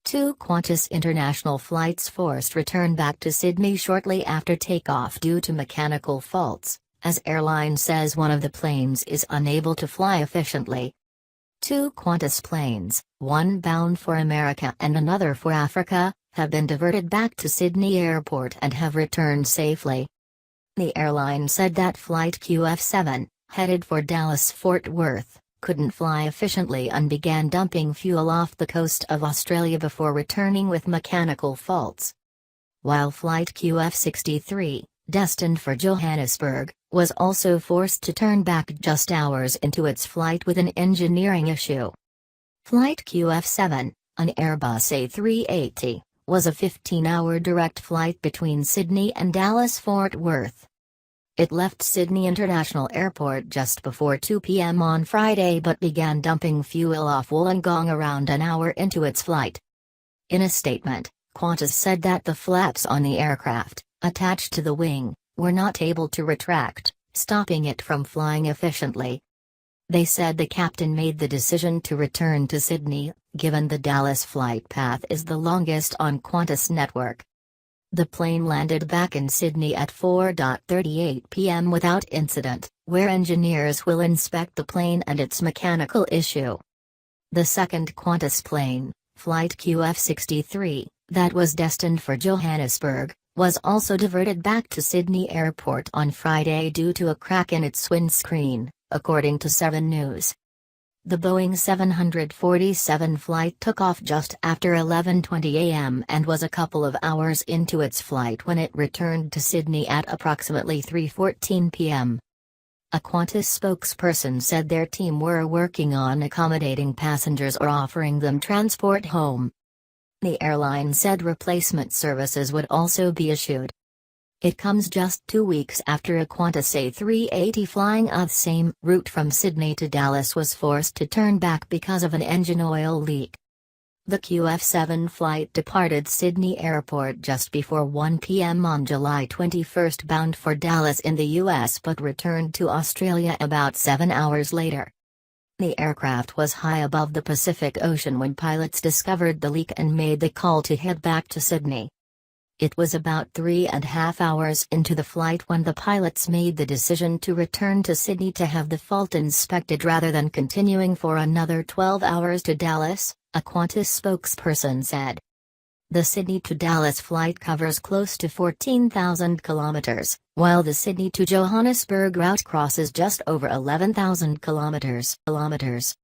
Two Qantas international flights forced return back to Sydney shortly after takeoff due to mechanical faults, as airline says one of the planes is unable to fly efficiently. Two Qantas planes, one bound for America and another for Africa, have been diverted back to Sydney Airport and have returned safely. The airline said that flight QF7, headed for Dallas-Fort Worth, couldn't fly efficiently and began dumping fuel off the coast of Australia before returning with mechanical faults. While flight QF63, destined for Johannesburg, was also forced to turn back just hours into its flight with an engineering issue. Flight QF7, an Airbus A380, was a 15-hour direct flight between Sydney and Dallas-Fort Worth. It left Sydney International Airport just before 2 p.m. on Friday but began dumping fuel off Wollongong around an hour into its flight. In a statement, Qantas said that the flaps on the aircraft, attached to the wing, were not able to retract, stopping it from flying efficiently. They said the captain made the decision to return to Sydney, given the Dallas flight path is the longest on Qantas network. The plane landed back in Sydney at 4:38 p.m. without incident, where engineers will inspect the plane and its mechanical issue. The second Qantas plane, flight QF63, that was destined for Johannesburg, was also diverted back to Sydney Airport on Friday due to a crack in its windscreen, according to 7 News. The Boeing 747 flight took off just after 11:20 a.m. and was a couple of hours into its flight when it returned to Sydney at approximately 3:14 p.m. A Qantas spokesperson said their team were working on accommodating passengers or offering them transport home. The airline said replacement services would also be issued. It comes just 2 weeks after a Qantas A380 flying the same route from Sydney to Dallas was forced to turn back because of an engine oil leak. The QF7 flight departed Sydney Airport just before 1 p.m. on July 21 bound for Dallas in the U.S. but returned to Australia about 7 hours later. The aircraft was high above the Pacific Ocean when pilots discovered the leak and made the call to head back to Sydney. It was about 3.5 hours into the flight when the pilots made the decision to return to Sydney to have the fault inspected rather than continuing for another 12 hours to Dallas, a Qantas spokesperson said. The Sydney to Dallas flight covers close to 14,000 kilometers, while the Sydney to Johannesburg route crosses just over 11,000 kilometers.